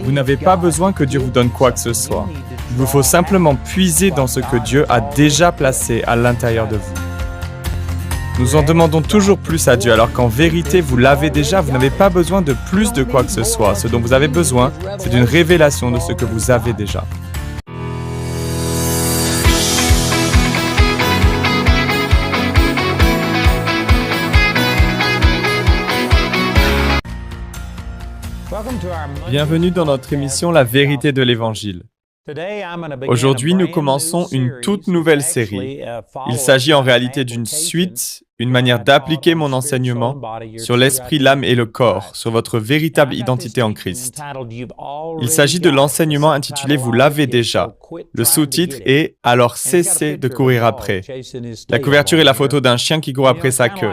Vous n'avez pas besoin que Dieu vous donne quoi que ce soit. Il vous faut simplement puiser dans ce que Dieu a déjà placé à l'intérieur de vous. Nous en demandons toujours plus à Dieu, alors qu'en vérité, vous l'avez déjà, vous n'avez pas besoin de plus de quoi que ce soit. Ce dont vous avez besoin, c'est d'une révélation de ce que vous avez déjà. Bienvenue dans notre émission La vérité de l'Évangile. Aujourd'hui, nous commençons une toute nouvelle série. Il s'agit en réalité d'une suite, une manière d'appliquer mon enseignement sur l'esprit, l'âme et le corps, sur votre véritable identité en Christ. Il s'agit de l'enseignement intitulé « Vous l'avez déjà ». Le sous-titre est « Alors cessez de courir après ». La couverture est la photo d'un chien qui court après sa queue.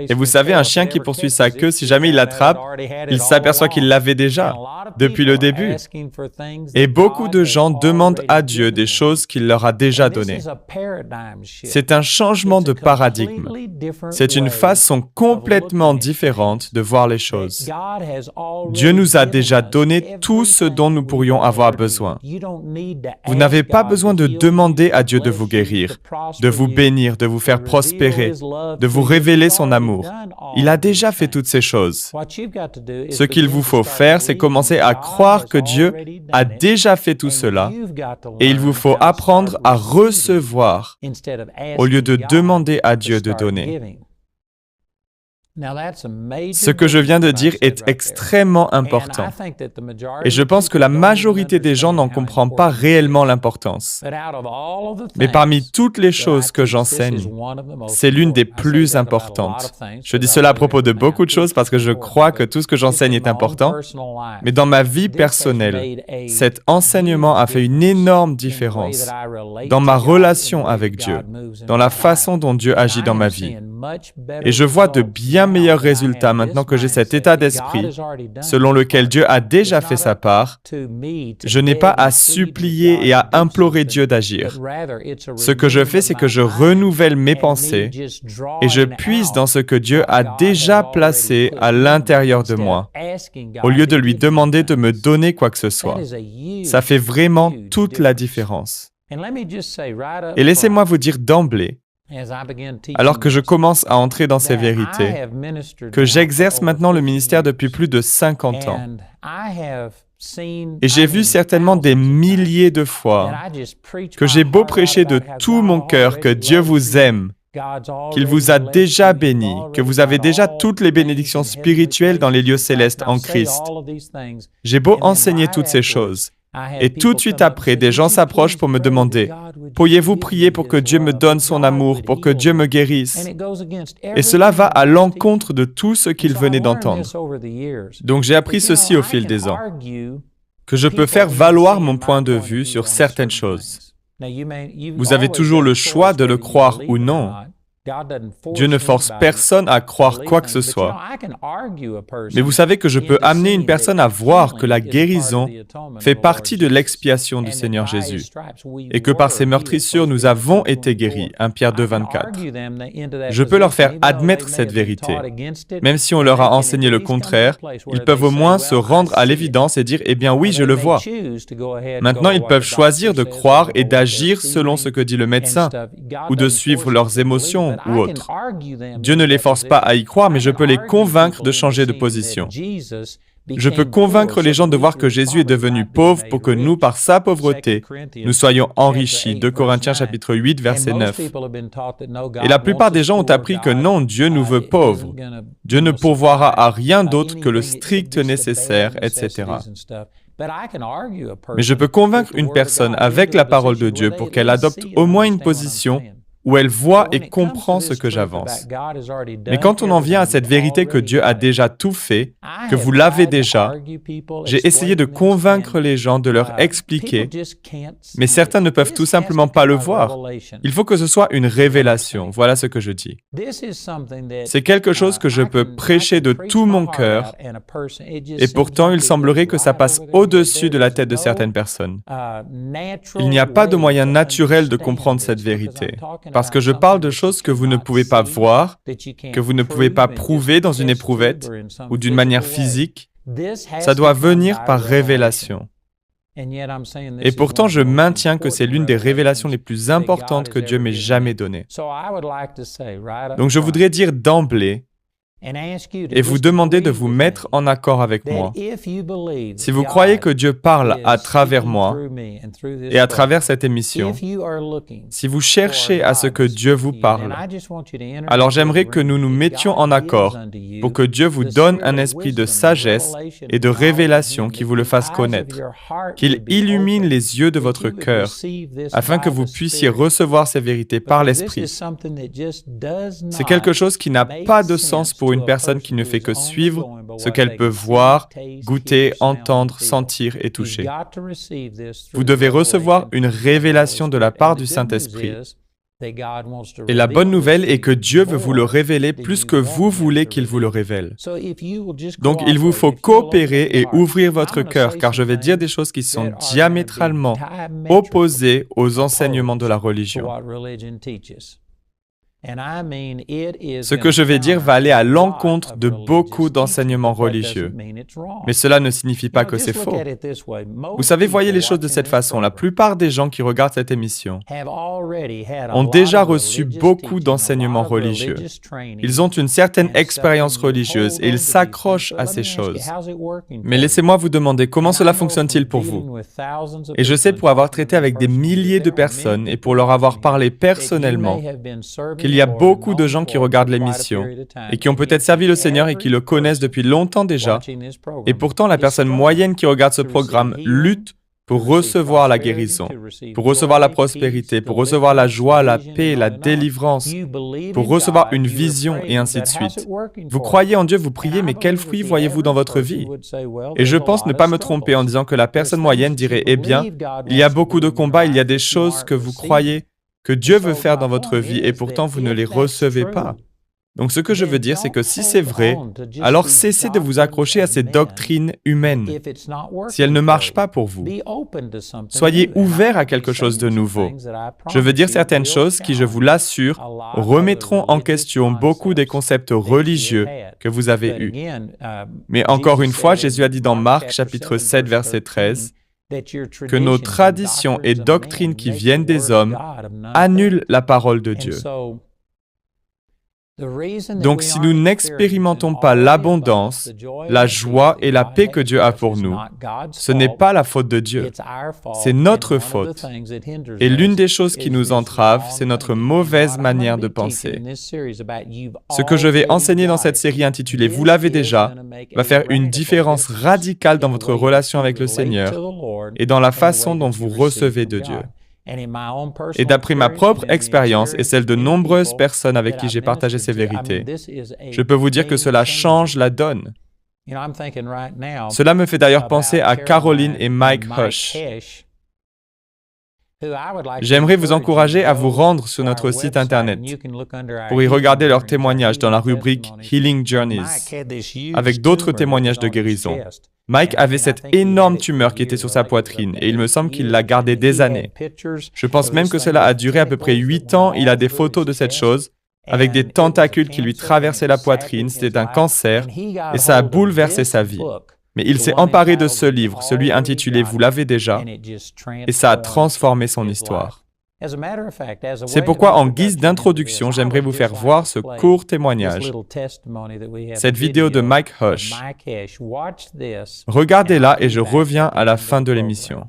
Et vous savez, un chien qui poursuit sa queue, si jamais il l'attrape, il s'aperçoit qu'il l'avait déjà, depuis le début. Et beaucoup de gens demandent à Dieu des choses qu'il leur a déjà données. C'est un changement de paradigme. C'est une façon complètement différente de voir les choses. Dieu nous a déjà donné tout ce dont nous pourrions avoir besoin. Vous n'avez pas besoin de demander à Dieu de vous guérir, de vous bénir, de vous faire prospérer, de vous révéler son amour. Il a déjà fait toutes ces choses. Ce qu'il vous faut faire, c'est commencer à croire que Dieu a déjà fait tout cela, et il vous faut apprendre à recevoir au lieu de demander à Dieu de donner. Ce que je viens de dire est extrêmement important. Et je pense que la majorité des gens n'en comprend pas réellement l'importance. Mais parmi toutes les choses que j'enseigne, c'est l'une des plus importantes. Je dis cela à propos de beaucoup de choses parce que je crois que tout ce que j'enseigne est important. Mais dans ma vie personnelle, cet enseignement a fait une énorme différence dans ma relation avec Dieu, dans la façon dont Dieu agit dans ma vie. Et je vois de bien meilleurs résultats maintenant que j'ai cet état d'esprit selon lequel Dieu a déjà fait sa part. Je n'ai pas à supplier et à implorer Dieu d'agir. Ce que je fais, c'est que je renouvelle mes pensées et je puise dans ce que Dieu a déjà placé à l'intérieur de moi, au lieu de lui demander de me donner quoi que ce soit. Ça fait vraiment toute la différence. Et laissez-moi vous dire d'emblée, alors que je commence à entrer dans ces vérités, que j'exerce maintenant le ministère depuis plus de 50 ans. Et j'ai vu certainement des milliers de fois que j'ai beau prêcher de tout mon cœur que Dieu vous aime, qu'il vous a déjà béni, que vous avez déjà toutes les bénédictions spirituelles dans les lieux célestes en Christ. J'ai beau enseigner toutes ces choses. Et tout de suite après, des gens s'approchent pour me demander « Pourriez-vous prier pour que Dieu me donne son amour, pour que Dieu me guérisse ?» Et cela va à l'encontre de tout ce qu'ils venaient d'entendre. Donc j'ai appris ceci au fil des ans, que je peux faire valoir mon point de vue sur certaines choses. Vous avez toujours le choix de le croire ou non. Dieu ne force personne à croire quoi que ce soit. Mais vous savez que je peux amener une personne à voir que la guérison fait partie de l'expiation du Seigneur Jésus et que par ses meurtrissures, nous avons été guéris. 1 Pierre 2, 24. Je peux leur faire admettre cette vérité. Même si on leur a enseigné le contraire, ils peuvent au moins se rendre à l'évidence et dire « Eh bien oui, je le vois ». Maintenant, ils peuvent choisir de croire et d'agir selon ce que dit le médecin ou de suivre leurs émotions ou autres. Dieu ne les force pas à y croire, mais je peux les convaincre de changer de position. Je peux convaincre les gens de voir que Jésus est devenu pauvre pour que nous, par sa pauvreté, nous soyons enrichis. 2 Corinthiens chapitre 8, verset 9. Et la plupart des gens ont appris que non, Dieu nous veut pauvres. Dieu ne pourvoira à rien d'autre que le strict nécessaire, etc. Mais je peux convaincre une personne avec la parole de Dieu pour qu'elle adopte au moins une position où elle voit et comprend ce que j'avance. Mais quand on en vient à cette vérité que Dieu a déjà tout fait, que vous l'avez déjà, j'ai essayé de convaincre les gens, de leur expliquer, mais certains ne peuvent tout simplement pas le voir. Il faut que ce soit une révélation, voilà ce que je dis. C'est quelque chose que je peux prêcher de tout mon cœur, et pourtant il semblerait que ça passe au-dessus de la tête de certaines personnes. Il n'y a pas de moyen naturel de comprendre cette vérité. Parce que je parle de choses que vous ne pouvez pas voir, que vous ne pouvez pas prouver dans une éprouvette ou d'une manière physique. Ça doit venir par révélation. Et pourtant, je maintiens que c'est l'une des révélations les plus importantes que Dieu m'ait jamais données. Donc je voudrais dire d'emblée, et vous demander de vous mettre en accord avec moi. Si vous croyez que Dieu parle à travers moi et à travers cette émission, si vous cherchez à ce que Dieu vous parle, alors j'aimerais que nous nous mettions en accord pour que Dieu vous donne un esprit de sagesse et de révélation qui vous le fasse connaître, qu'il illumine les yeux de votre cœur, afin que vous puissiez recevoir ces vérités par l'Esprit. C'est quelque chose qui n'a pas de sens pour une personne qui ne fait que suivre ce qu'elle peut voir, goûter, entendre, sentir et toucher. Vous devez recevoir une révélation de la part du Saint-Esprit. Et la bonne nouvelle est que Dieu veut vous le révéler plus que vous voulez qu'il vous le révèle. Donc, il vous faut coopérer et ouvrir votre cœur, car je vais dire des choses qui sont diamétralement opposées aux enseignements de la religion. Ce que je vais dire va aller à l'encontre de beaucoup d'enseignements religieux. Mais cela ne signifie pas que c'est faux. Vous savez, voyez les choses de cette façon. La plupart des gens qui regardent cette émission ont déjà reçu beaucoup d'enseignements religieux. Ils ont une certaine expérience religieuse et ils s'accrochent à ces choses. Mais laissez-moi vous demander, comment cela fonctionne-t-il pour vous? Et je sais, pour avoir traité avec des milliers de personnes et pour leur avoir parlé personnellement, qu'il y a beaucoup de gens qui regardent l'émission et qui ont peut-être servi le Seigneur et qui le connaissent depuis longtemps déjà. Et pourtant, la personne moyenne qui regarde ce programme lutte pour recevoir la guérison, pour recevoir la prospérité, pour recevoir la joie, la paix, la délivrance, pour recevoir une vision et ainsi de suite. Vous croyez en Dieu, vous priez, mais quels fruits voyez-vous dans votre vie? Et je pense ne pas me tromper en disant que la personne moyenne dirait, eh bien, il y a beaucoup de combats, il y a des choses que vous croyez que Dieu veut faire dans votre vie et pourtant vous ne les recevez pas. Donc ce que je veux dire, c'est que si c'est vrai, alors cessez de vous accrocher à ces doctrines humaines si elles ne marchent pas pour vous. Soyez ouverts à quelque chose de nouveau. Je veux dire certaines choses qui, je vous l'assure, remettront en question beaucoup des concepts religieux que vous avez eus. Mais encore une fois, Jésus a dit dans Marc chapitre 7, verset 13, que nos traditions et doctrines qui viennent des hommes annulent la parole de Dieu. Donc, si nous n'expérimentons pas l'abondance, la joie et la paix que Dieu a pour nous, ce n'est pas la faute de Dieu, c'est notre faute. Et l'une des choses qui nous entrave, c'est notre mauvaise manière de penser. Ce que je vais enseigner dans cette série intitulée « Vous l'avez déjà » va faire une différence radicale dans votre relation avec le Seigneur et dans la façon dont vous recevez de Dieu. Et d'après ma propre expérience et celle de nombreuses personnes avec qui j'ai partagé ces vérités, je peux vous dire que cela change la donne. Cela me fait d'ailleurs penser à Caroline et Mike Hush. J'aimerais vous encourager à vous rendre sur notre site Internet pour y regarder leurs témoignages dans la rubrique Healing Journeys, avec d'autres témoignages de guérison. Mike avait cette énorme tumeur qui était sur sa poitrine et il me semble qu'il l'a gardée des années. Je pense même que cela a duré à peu près 8 ans. Il a des photos de cette chose avec des tentacules qui lui traversaient la poitrine. C'était un cancer et ça a bouleversé sa vie. Mais il s'est emparé de ce livre, celui intitulé « Vous l'avez déjà » et ça a transformé son histoire. C'est pourquoi, en guise d'introduction, j'aimerais vous faire voir ce court témoignage, cette vidéo de Mike Hush. Regardez-la et je reviens à la fin de l'émission.